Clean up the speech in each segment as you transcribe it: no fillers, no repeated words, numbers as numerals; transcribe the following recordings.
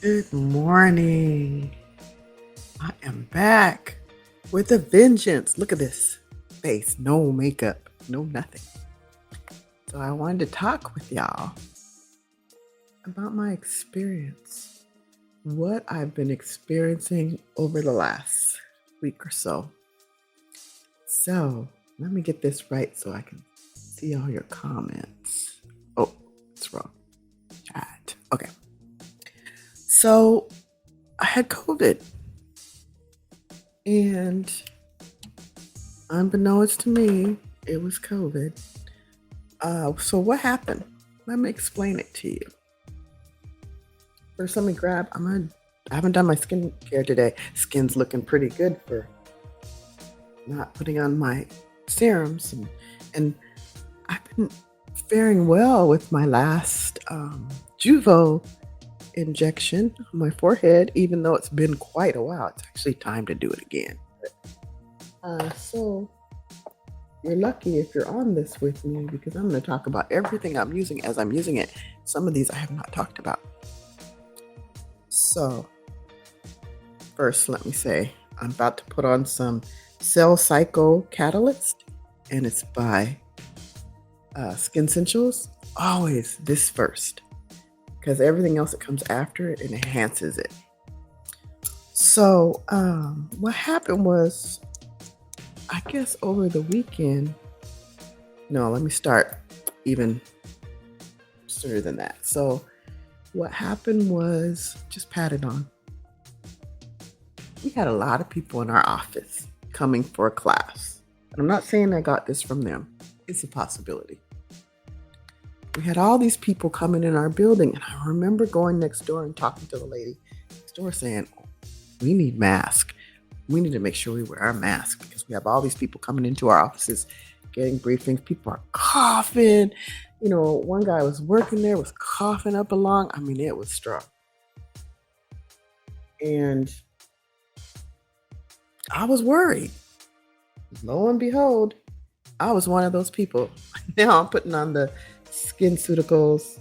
Good morning. I am back with a vengeance. Look at this face. No makeup, no nothing. So I wanted to talk with y'all about my experience, what I've been experiencing over the last week or so. So let me get this right so I can see all your comments. Oh, it's wrong. Chat. Okay. So I had COVID. And unbeknownst to me, it was COVID. So what happened? Let me explain it to you. First, let me grab. I haven't done my skincare today. Skin's looking pretty good for not putting on my serums, and I've been faring well with my last Juvo injection on my forehead, even though it's been quite a while. It's actually time to do it again. So you're lucky if you're on this with me because I'm going to talk about everything I'm using as I'm using it. Some of these I have not talked about. So first, let me say I'm about to put on some Cell Cycle Catalyst, and it's by Skin Essentials. Always this first because everything else that comes after it enhances it. So what happened was, I guess over the weekend, no, let me start even sooner than that. So what happened was, just pat it on. We had a lot of people in our office coming for a class. And I'm not saying I got this from them. It's a possibility. We had all these people coming in our building, and I remember going next door and talking to the lady next door saying, we need masks. We need to make sure we wear our masks because we have all these people coming into our offices getting briefings. People are coughing. You know, one guy was working there, was coughing up a lung. I mean, it was strong. And I was worried. Lo and behold, I was one of those people. Now I'm putting on the SkinCeuticals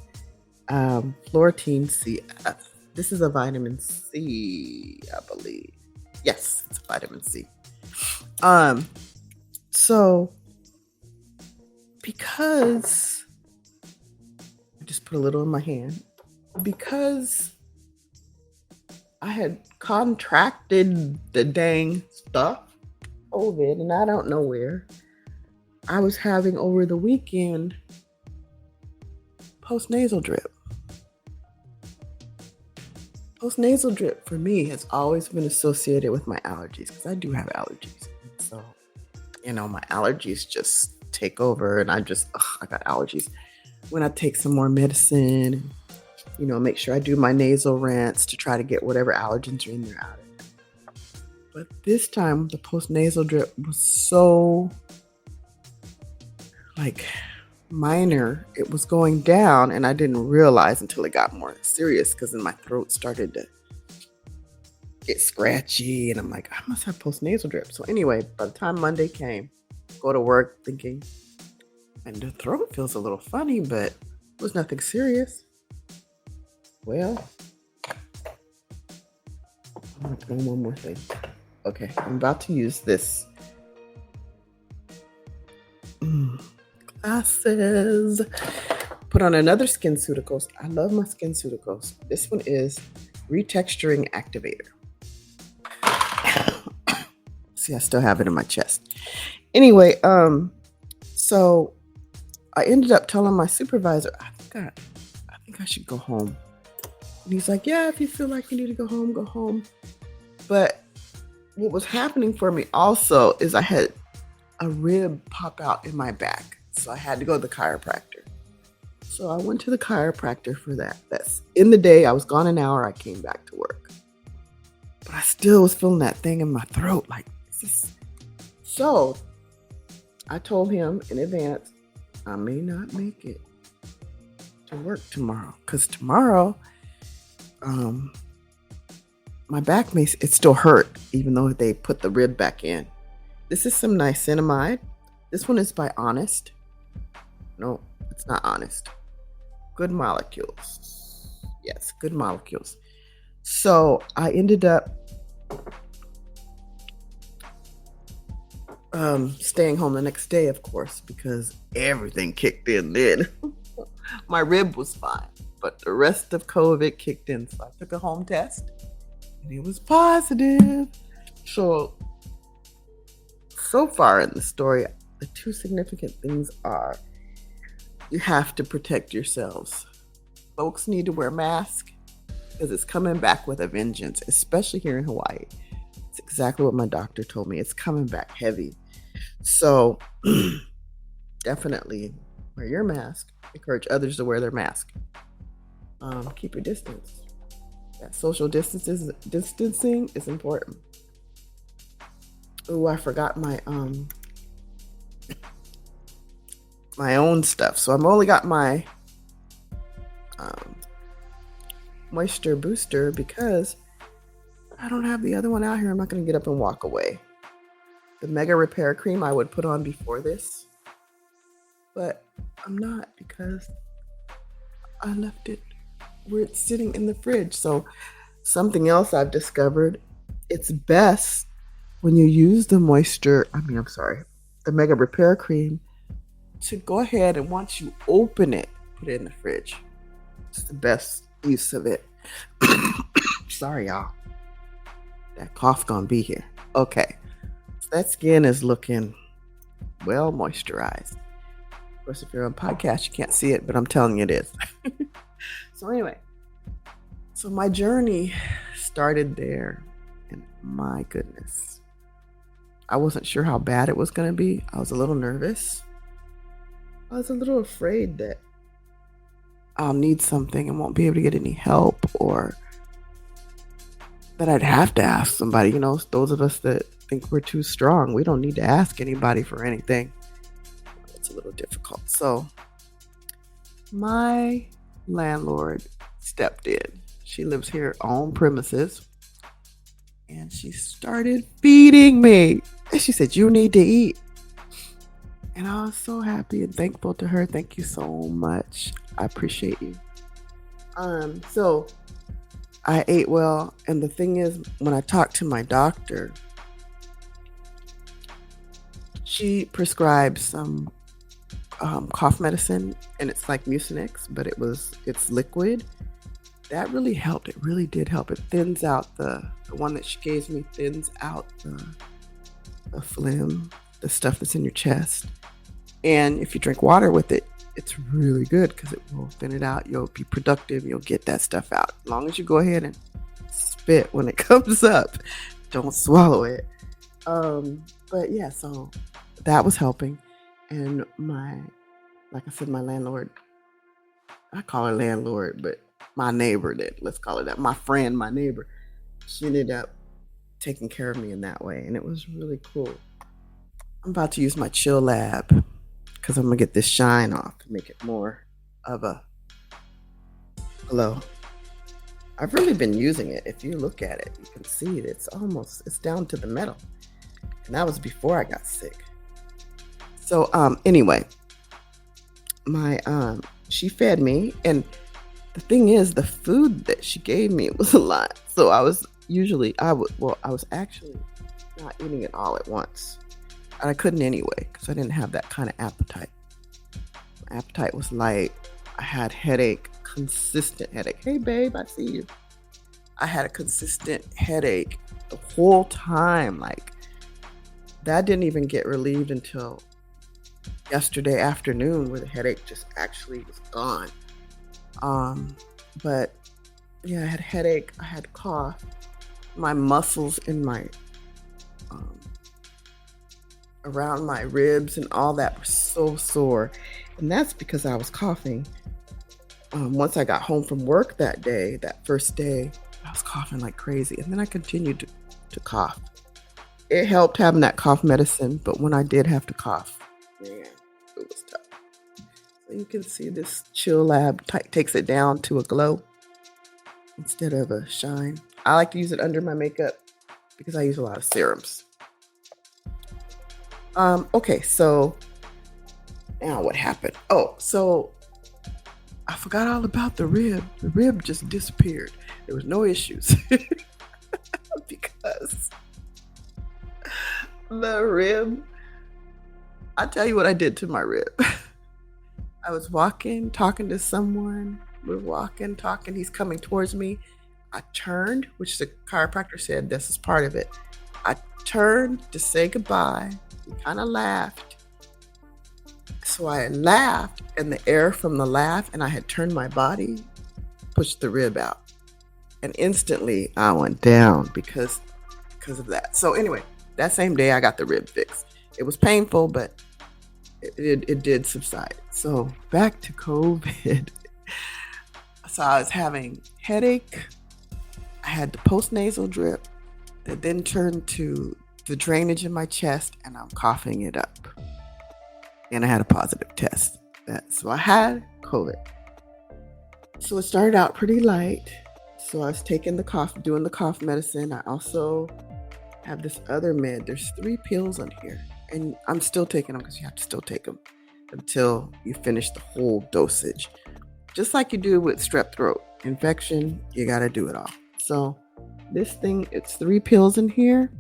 Florentine CF. This is a vitamin C, I believe. Yes, it's vitamin C. So because I just put a little in my hand, because I had contracted the dang stuff, COVID, and I don't know where, I was having over the weekend post-nasal drip. Post-nasal drip for me has always been associated with my allergies because I do have allergies. So, my allergies just take over and I got allergies. When I take some more medicine, make sure I do my nasal rinse to try to get whatever allergens are in there out of it. But this time, the post-nasal drip was so, minor. It was going down, and I didn't realize until it got more serious because then my throat started to get scratchy, and I'm like, I must have post-nasal drip. So anyway, by the time Monday came, go to work thinking, and the throat feels a little funny, but it was nothing serious. Well, I'm going to put on one more thing. Okay, I'm about to use this. Glasses. Put on another SkinCeuticals. I love my SkinCeuticals. This one is Retexturing Activator. See, I still have it in my chest. Anyway, so I ended up telling my supervisor, I think I should go home. And he's like, yeah, if you feel like you need to go home, go home. But what was happening for me also is I had a rib pop out in my back. So I had to go to the chiropractor. So I went to the chiropractor for that. That's in the day. I was gone an hour. I came back to work. But I still was feeling that thing in my throat. So I told him in advance, I may not make it to work tomorrow. Because tomorrow, my back it still hurt, even though they put the rib back in. This is some niacinamide. This one is by Honest. No, it's not Honest. Good Molecules. Yes, Good Molecules. So I ended up staying home the next day, of course, because everything kicked in then. My rib was fine, but the rest of COVID kicked in. So I took a home test and it was positive. So far in the story, the two significant things are you have to protect yourselves. Folks need to wear masks because it's coming back with a vengeance, especially here in Hawaii. It's exactly what my doctor told me. It's coming back heavy. So definitely wear your mask. Encourage others to wear their mask. Keep your distance. That social distancing is important. Oh, I forgot my my own stuff. So I've only got my moisture booster because I don't have the other one out here. I'm not going to get up and walk away. The Mega Repair Cream I would put on before this, but I'm not because I left it where it's sitting in the fridge. So something else I've discovered, it's best when you use the Mega Repair Cream to go ahead and once you open it, put it in the fridge. It's the best use of it. Sorry, y'all. That cough gonna be here. Okay. So that skin is looking well moisturized. Of course, if you're on podcast, you can't see it, but I'm telling you it is. So anyway, so my journey started there, and my goodness, I wasn't sure how bad it was going to be. I was a little nervous. I was a little afraid that I'll need something and won't be able to get any help, or that I'd have to ask somebody. You know, those of us that think we're too strong, we don't need to ask anybody for anything. It's a little difficult. So my landlord stepped in. She lives here on premises, and she started feeding me. And she said, "You need to eat." And I was so happy and thankful to her. Thank you so much. I appreciate you. So I ate well, and the thing is, when I talked to my doctor, she prescribed some cough medicine, and it's like Mucinex, but it's liquid. That really helped. It really did help. It thins out the one that she gave me thins out the phlegm, the stuff that's in your chest. And if you drink water with it, it's really good because it will thin it out. You'll be productive. You'll get that stuff out. As long as you go ahead and spit when it comes up, don't swallow it. But yeah, so that was helping. And like I said, my landlord, I call her landlord, but my neighbor, let's call her that, my friend, my neighbor, she ended up taking care of me in that way. And it was really cool. I'm about to use my Chill Lab because I'm going to get this shine off to make it more of a glow. I've really been using it. If you look at it, you can see it's down to the metal. And that was before I got sick. So anyway, she fed me, and the thing is, the food that she gave me was a lot. So I was actually not eating it all at once. And I couldn't anyway, because I didn't have that kind of appetite. My appetite was light. I had consistent headache. Hey babe, I see you. I had a consistent headache the whole time. Like, that didn't even get relieved until yesterday afternoon, where the headache just actually was gone. But yeah, I had headache, I had cough, my muscles in my around my ribs and all that were so sore, and that's because I was coughing. Once I got home from work that first day, I was coughing like crazy, and then I continued to cough. It helped having that cough medicine, but when I did have to cough, man, it was tough. So you can see this Chill Lab takes it down to a glow instead of a shine. I like to use it under my makeup because I use a lot of serums. Okay, so now what happened? Oh, so I forgot all about the rib. The rib just disappeared. There was no issues because the rib. I'll tell you what I did to my rib. I was walking, talking to someone. We're walking, talking. He's coming towards me. I turned, which the chiropractor said this is part of it. I turned to say goodbye. He kind of laughed. So I laughed, and the air from the laugh, and I had turned my body, pushed the rib out. And instantly I went down because of that. So anyway, that same day I got the rib fixed. It was painful, but it did subside. So back to COVID. So I was having headache. I had the postnasal drip that then turned to the drainage in my chest, and I'm coughing it up. And I had a positive test. So I had COVID. So it started out pretty light. So I was taking doing the cough medicine. I also have this other med. There's 3 pills on here. And I'm still taking them because you have to still take them until you finish the whole dosage. Just like you do with strep throat infection, you got to do it all. So this thing, it's 3 pills in here.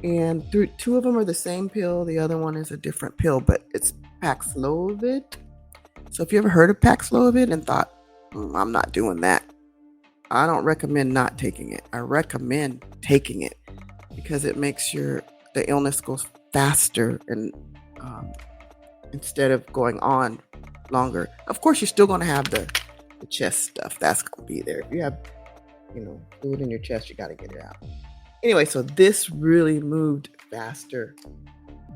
And 2 of them are the same pill. The other one is a different pill, but it's Paxlovid. So if you ever heard of Paxlovid and thought, I'm not doing that, I don't recommend not taking it. I recommend taking it because it makes the illness goes faster and instead of going on longer. Of course, you're still going to have the chest stuff. That's going to be there. If you have, fluid in your chest, you got to get it out. Anyway, so this really moved faster.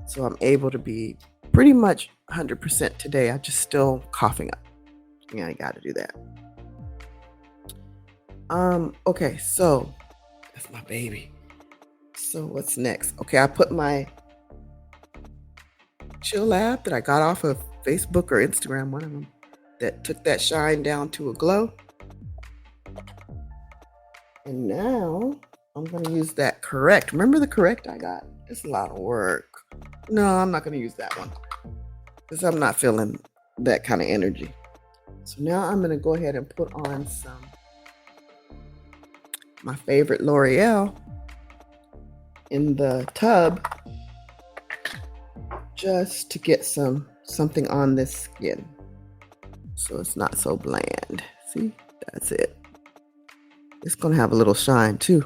So I'm able to be pretty much 100% today. I'm just still coughing up. Yeah, I got to do that. Okay, so that's my baby. So what's next? Okay, I put my Chill Lab that I got off of Facebook or Instagram, one of them, that took that shine down to a glow. And now I'm going to use that Correct. Remember the Correct I got? It's a lot of work. No, I'm not going to use that one because I'm not feeling that kind of energy. So now I'm going to go ahead and put on my favorite L'Oreal in the tub just to get something on this skin so it's not so bland. See, that's it. It's going to have a little shine too.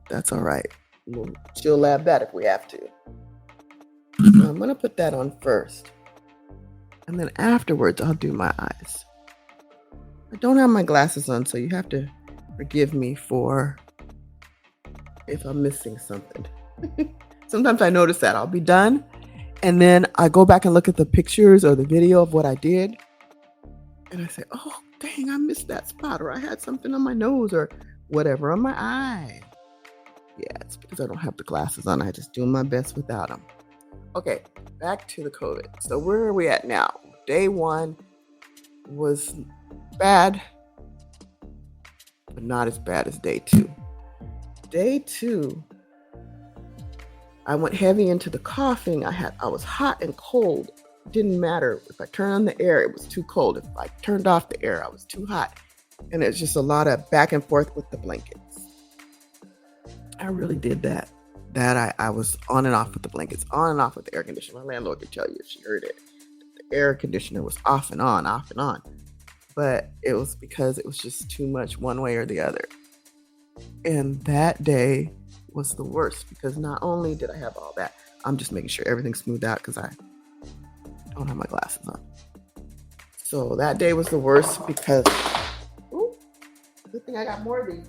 That's all right. We'll Chill Lab that if we have to. So I'm going to put that on first. And then afterwards, I'll do my eyes. I don't have my glasses on, so you have to forgive me for if I'm missing something. Sometimes I notice that I'll be done. And then I go back and look at the pictures or the video of what I did. And I say, oh, dang, I missed that spot. Or I had something on my nose or whatever on my eye. Yeah, it's because I don't have the glasses on. I just do my best without them. Okay, back to the COVID. So where are we at now? Day 1 was bad, but not as bad as day 2. Day 2, I went heavy into the coughing. I was hot and cold. It didn't matter. If I turned on the air, it was too cold. If I turned off the air, I was too hot. And it's just a lot of back and forth with the blankets. I really did that. I was on and off with the blankets, on and off with the air conditioner. My landlord could tell you if she heard it. The air conditioner was off and on, off and on. But it was because it was just too much one way or the other. And that day was the worst because not only did I have all that, I'm just making sure everything's smoothed out because I don't have my glasses on. So that day was the worst because, good thing I got more of these.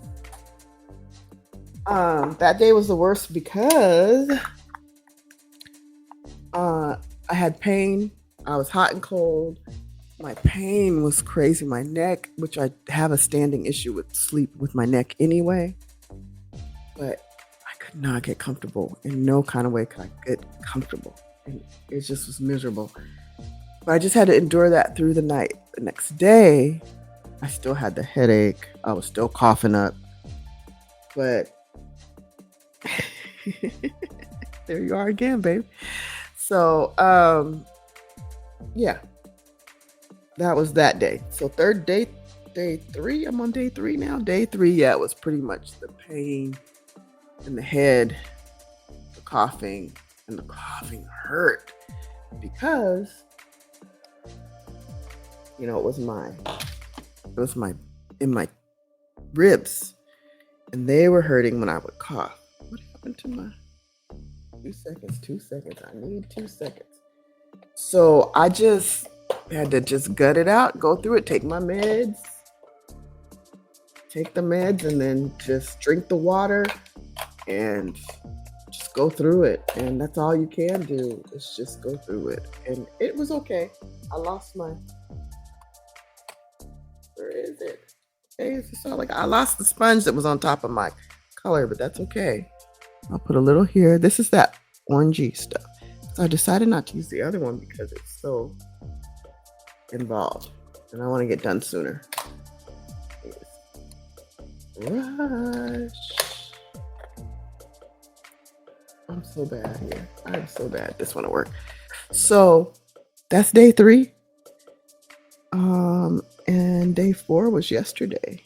That day was the worst because I had pain. I was hot and cold. My pain was crazy. My neck, which I have a standing issue with sleep with my neck anyway, but I could not get comfortable. In no kind of way could I get comfortable. And it just was miserable. But I just had to endure that through the night. The next day, I still had the headache. I was still coughing up. But there you are again, babe. So, yeah. that was that day. So day 3. I'm on day 3 now. Day 3, yeah, it was pretty much the pain in the head, the coughing, and the coughing hurt because it was my in my ribs, and they were hurting when I would cough. What happened to my 2 seconds? 2 seconds. I need 2 seconds. So I just had to just gut it out, go through it, take the meds, and then just drink the water and just go through it. And that's all you can do is just go through it. And it was okay. I lost my, where is it? Hey, it's all like I lost the sponge that was on top of my color, but that's okay. I'll put a little here. This is that orangey stuff. So I decided not to use the other one because it's so involved and I want to get done sooner. Rush. I'm so bad here. I'm so bad. This one will work. So that's day 3. And day 4 was yesterday.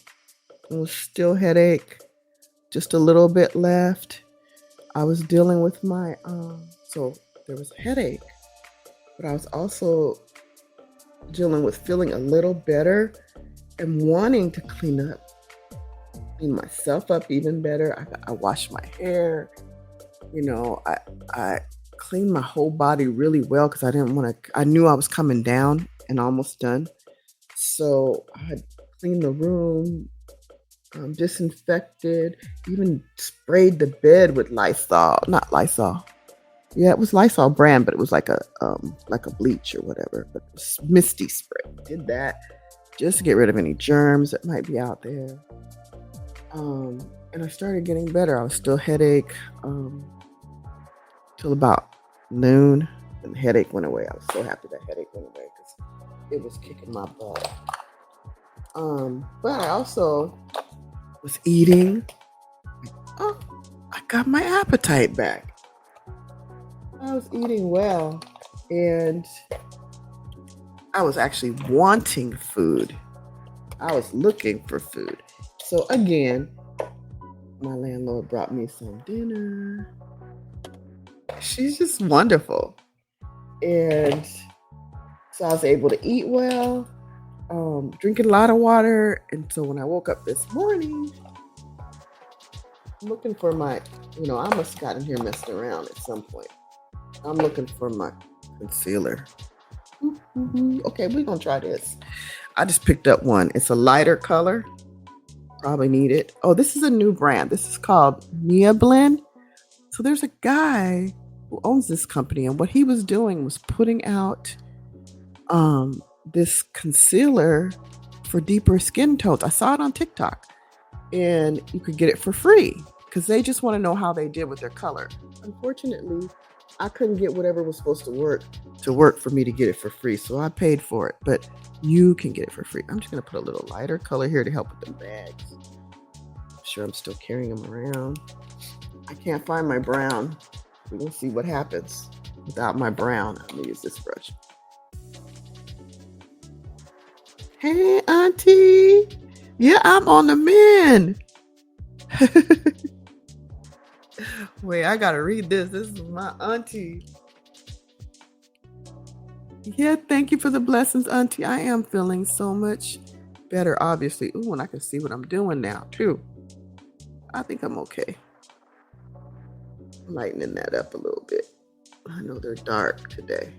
It was still headache, just a little bit left. I was dealing with my, so there was a headache, but I was also dealing with feeling a little better and wanting to clean myself up even better. I washed my hair, I cleaned my whole body really well because I knew I was coming down and almost done. So I had cleaned the room, disinfected, even sprayed the bed with Lysol. Not Lysol. Yeah, it was Lysol brand, but it was like a bleach or whatever. But misty spray. Did that just to get rid of any germs that might be out there. And I started getting better. I was still headache till about noon, and the headache went away. I was so happy that headache went away because it was kicking my butt. But I also was eating. Oh, I got my appetite back. I was eating well, and I was actually wanting food. I was looking for food. So again, my landlord brought me some dinner. She's just wonderful. And so I was able to eat well, drinking a lot of water. And so when I woke up this morning, I'm looking for my, I must have gotten here messing around at some point. I'm looking for my concealer. Okay, we're going to try this. I just picked up one. It's a lighter color. Probably need it. Oh, this is a new brand. This is called Mia Blend. So there's a guy who owns this company, and what he was doing was putting out this concealer for deeper skin tones. I saw it on TikTok, and you could get it for free because they just want to know how they did with their color. Unfortunately, I couldn't get whatever was supposed to work for me to get it for free, so I paid for it, but you can get it for free. I'm just going to put a little lighter color here to help with the bags. I'm sure I'm still carrying them around. I can't find my brown. We're going to see what happens without my brown. I'm going to use this brush. Hey, Auntie. Yeah, I'm on the mend. Wait, I got to read this. This is my auntie. Yeah, thank you for the blessings, Auntie. I am feeling so much better, obviously. Ooh, and I can see what I'm doing now, too. I think I'm okay. Lightening that up a little bit. I know they're dark today.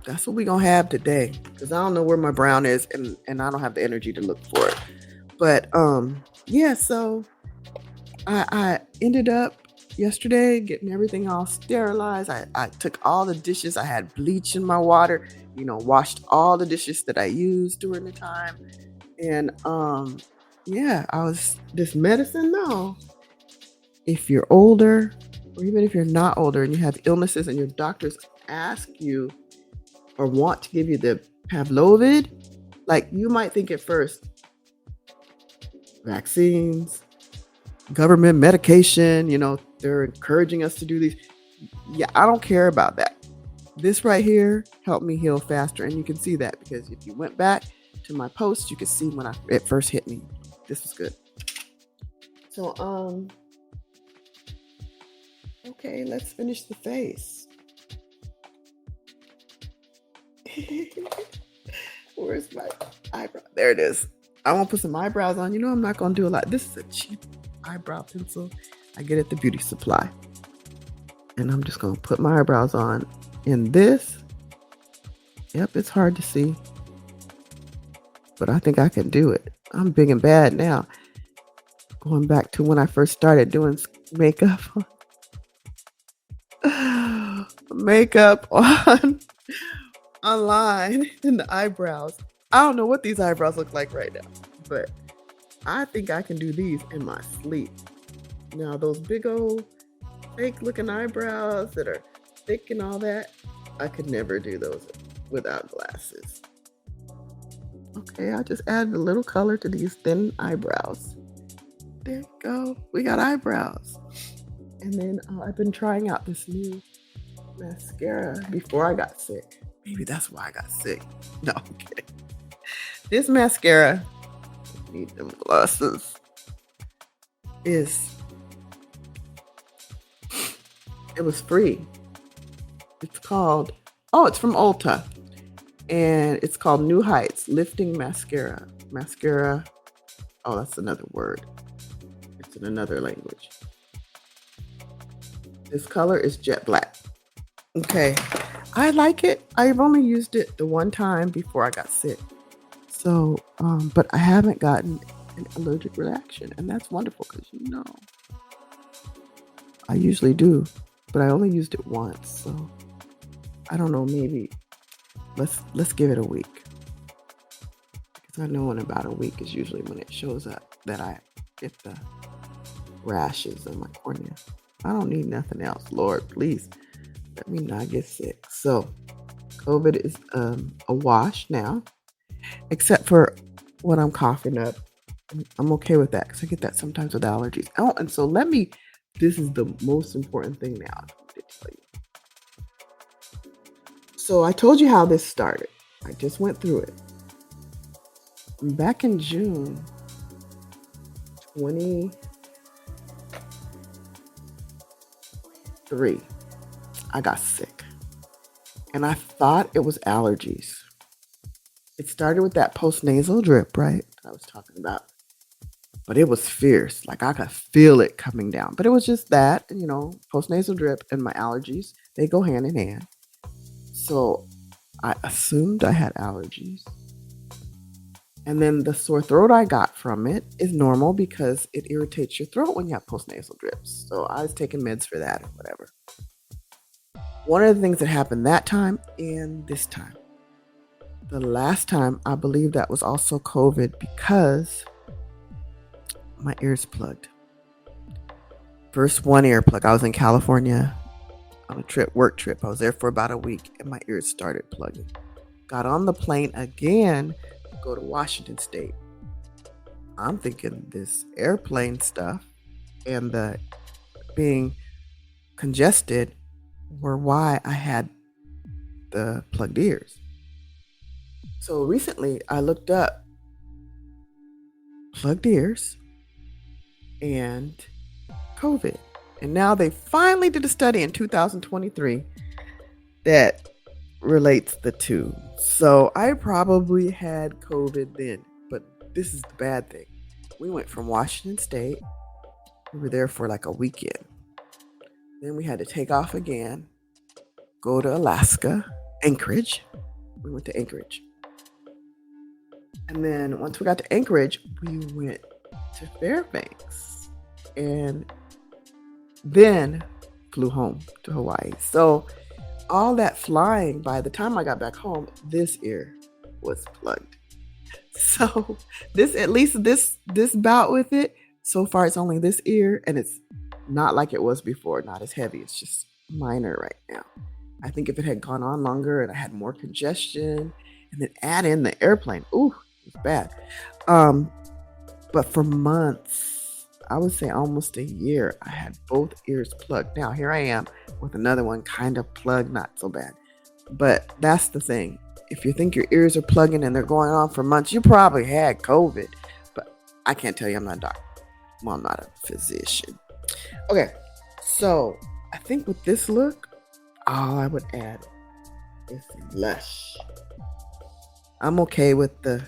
That's what we're going to have today, because I don't know where my brown is, and I don't have the energy to look for it. But, yeah, so I ended up yesterday getting everything all sterilized. I took all the dishes. I had bleach in my water, washed all the dishes that I used during the time. And yeah, this medicine though, if you're older or even if you're not older and you have illnesses and your doctors ask you or want to give you the Pavlovid, like you might think at first, vaccines, government medication, they're encouraging us to do these. Yeah, I don't care about that. This right here helped me heal faster. And you can see that because if you went back to my post, you could see when it first hit me. This was good. So, okay, let's finish the face. Where's my eyebrow? There it is. I want to put some eyebrows on. You know, I'm not going to do a lot. This is a cheap eyebrow pencil I get at the beauty supply. And I'm just going to put my eyebrows on. And this, yep, it's hard to see. But I think I can do it. I'm big and bad now. Going back to when I first started doing makeup. Makeup on online in the eyebrows. I don't know what these eyebrows look like right now, but I think I can do these in my sleep. Now, those big old fake looking eyebrows that are thick and all that, I could never do those without glasses. Okay, I just added a little color to these thin eyebrows. There you go. We got eyebrows. And then I've been trying out this new mascara before I got sick. Maybe that's why I got sick. No, I'm kidding. This mascara, I need them glasses, it was free. It's called, it's from Ulta. And it's called New Heights Lifting Mascara. Mascara, that's another word. It's in another language. This color is jet black. Okay, I like it. I've only used it the one time before I got sick. So, but I haven't gotten an allergic reaction, and that's wonderful because I usually do, but I only used it once. So, I don't know. Maybe let's give it a week because I know in about a week is usually when it shows up that I get the rashes on my cornea. I don't need nothing else. Lord, please let me not get sick. So COVID is a wash now, except for when I'm coughing up. I'm okay with that because I get that sometimes with allergies. Oh, and so this is the most important thing now I want to tell you. So I told you how this started. I just went through it. Back in June 23, I got sick. And I thought it was allergies. It started with that postnasal drip, right? I was talking about. But it was fierce. Like I could feel it coming down. But it was just that, postnasal drip and my allergies, they go hand in hand. So I assumed I had allergies. And then the sore throat I got from it is normal because it irritates your throat when you have postnasal drips. So I was taking meds for that or whatever. One of the things that happened that time and this time. The last time, I believe that was also COVID because my ears plugged. First one ear plug. I was in California on a work trip. I was there for about a week and my ears started plugging. Got on the plane again to go to Washington State. I'm thinking this airplane stuff and the being congested were why I had the plugged ears. So recently I looked up plugged ears and COVID. And now they finally did a study in 2023 that relates the two. So I probably had COVID then, but this is the bad thing. We went from Washington State. We were there for like a weekend. Then we had to take off again, go to Alaska, Anchorage. We went to Anchorage. And then once we got to Anchorage, we went to Fairbanks and then flew home to Hawaii. So all that flying, by the time I got back home, this ear was plugged. So this bout with it, so far it's only this ear and it's not like it was before, not as heavy. It's just minor right now. I think if it had gone on longer and I had more congestion and then add in the airplane, it's bad. But for months, I would say almost a year, I had both ears plugged. Now here I am with another one kind of plugged, not so bad. But that's the thing. If you think your ears are plugging and they're going on for months, you probably had COVID. But I can't tell you, I'm not a doctor. Well, I'm not a physician. Okay, so I think with this look, all I would add is blush. I'm okay with the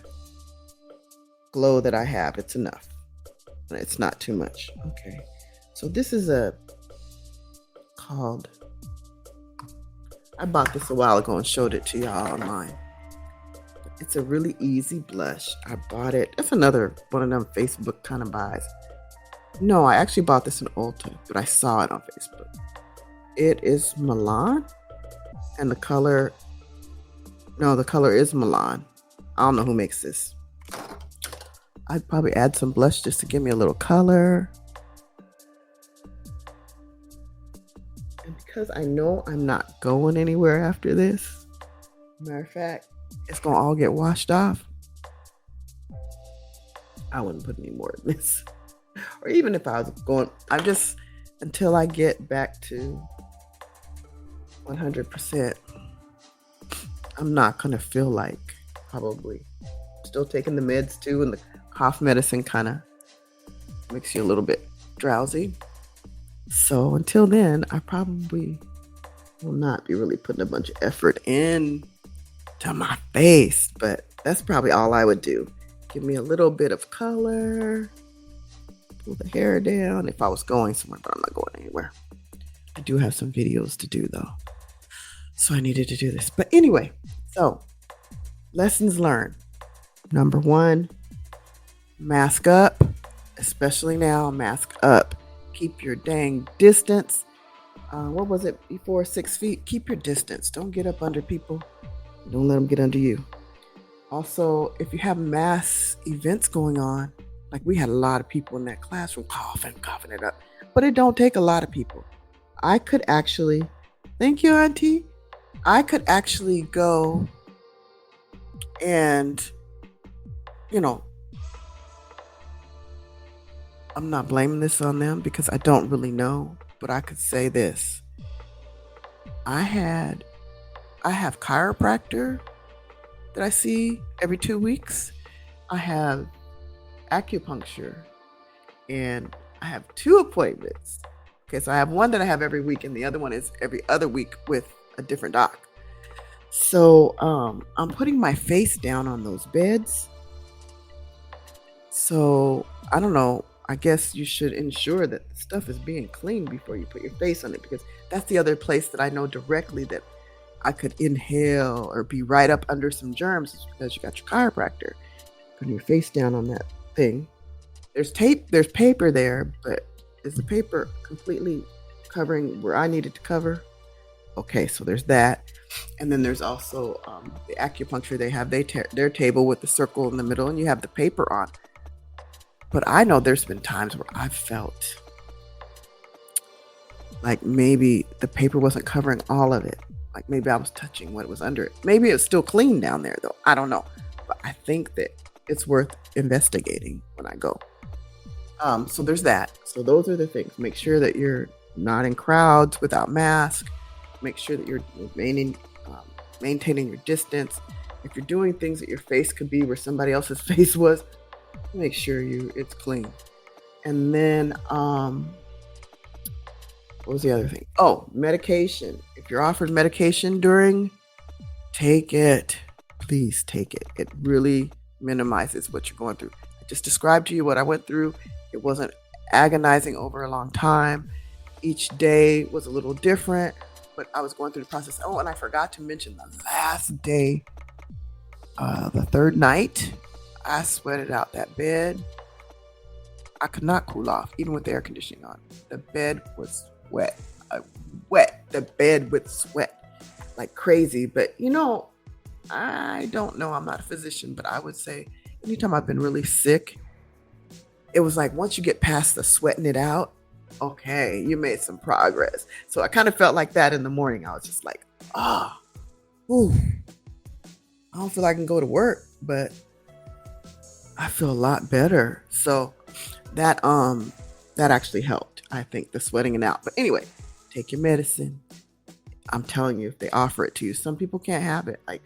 glow that I have. It's enough. It's not too much. Okay, so this is called, I bought this a while ago and showed it to y'all online. It's a really easy blush. I bought it. It's another one of them Facebook kind of buys. No, I actually bought this in Ulta, but I saw it on Facebook. It is Milan, and the color is Milan. I don't know who makes this. I'd probably add some blush just to give me a little color. And because I know I'm not going anywhere after this, matter of fact, it's going to all get washed off, I wouldn't put any more in this. Or even if I was going, until I get back to 100%, I'm not going to feel like, probably. Still taking the meds too, and the cough medicine kind of makes you a little bit drowsy. So until then, I probably will not be really putting a bunch of effort in to my face, but that's probably all I would do. Give me a little bit of color, pull the hair down if I was going somewhere, but I'm not going anywhere. I do have some videos to do though, so I needed to do this. But anyway, so lessons learned. Number 1, mask up, especially now, mask up. Keep your dang distance. What was it before? 6 feet? Keep your distance. Don't get up under people. Don't let them get under you. Also, if you have mass events going on, like we had a lot of people in that classroom coughing it up, but it don't take a lot of people. I could actually, thank you, Auntie. I could actually go and, I'm not blaming this on them because I don't really know, but I could say this. I have chiropractor that I see every 2 weeks. I have acupuncture, and I have 2 appointments. Okay, so I have one that I have every week, and the other one is every other week with a different doc. So I'm putting my face down on those beds. So I don't know. I guess you should ensure that the stuff is being cleaned before you put your face on it, because that's the other place that I know directly that I could inhale or be right up under some germs, is because you got your chiropractor. Putting your face down on that thing. There's paper there, but is the paper completely covering where I needed to cover? Okay, so there's that. And then there's also the acupuncture they have. Their table with the circle in the middle, and you have the paper on. But I know there's been times where I've felt like maybe the paper wasn't covering all of it. Like maybe I was touching what was under it. Maybe it's still clean down there though. I don't know. But I think that it's worth investigating when I go. So there's that. So those are the things. Make sure that you're not in crowds without masks. Make sure that you're maintaining your distance. If you're doing things that your face could be where somebody else's face was, make sure it's clean. And then what was the other thing? Oh, medication. If you're offered medication take it. Please take it. It really minimizes what you're going through. I just described to you what I went through. It wasn't agonizing over a long time. Each day was a little different, but I was going through the process. Oh, and I forgot to mention the last day, the third night, I sweated out that bed. I could not cool off, even with the air conditioning on. The bed was wet. The bed with sweat like crazy. But I don't know. I'm not a physician, but I would say anytime I've been really sick, it was like once you get past the sweating it out, okay, you made some progress. So I kind of felt like that in the morning. I was just like, I don't feel like I can go to work, but I feel a lot better. So that actually helped, I think, the sweating it out. But anyway, take your medicine. I'm telling you, if they offer it to you, some people can't have it. Like,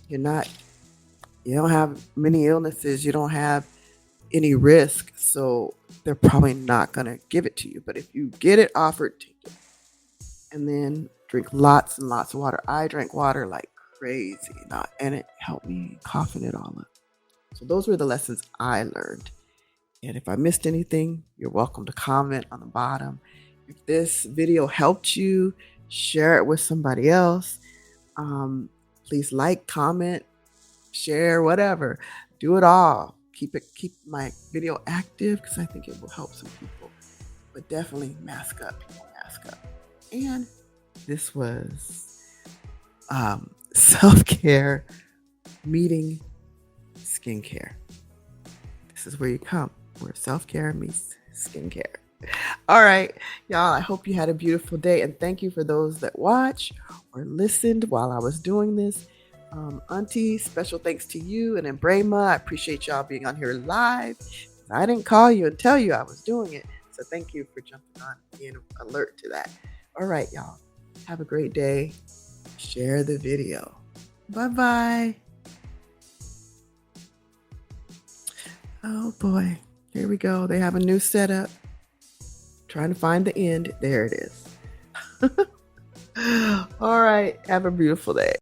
you don't have many illnesses, you don't have any risk, so they're probably not going to give it to you. But if you get it offered, take it. And then drink lots and lots of water. I drank water like crazy, and it helped me coughing it all up. So those were the lessons I learned. And if I missed anything, you're welcome to comment on the bottom. If this video helped you, share it with somebody else. Please like, comment, share, whatever. Do it all. Keep my video active because I think it will help some people. But definitely mask up, people, mask up. And this was self-care meeting skincare. This is where you come, where self-care meets skincare. All right, y'all, I hope you had a beautiful day, and thank you for those that watched or listened while I was doing this. Auntie, special thanks to you, and then Brahma, I appreciate y'all being on here live. I didn't call you and tell you I was doing it, so thank you for jumping on, being alert to that. All right, y'all, have a great day. Share the video. Bye-bye. Oh boy, here we go. They have a new setup. Trying to find the end. There it is. All right, have a beautiful day.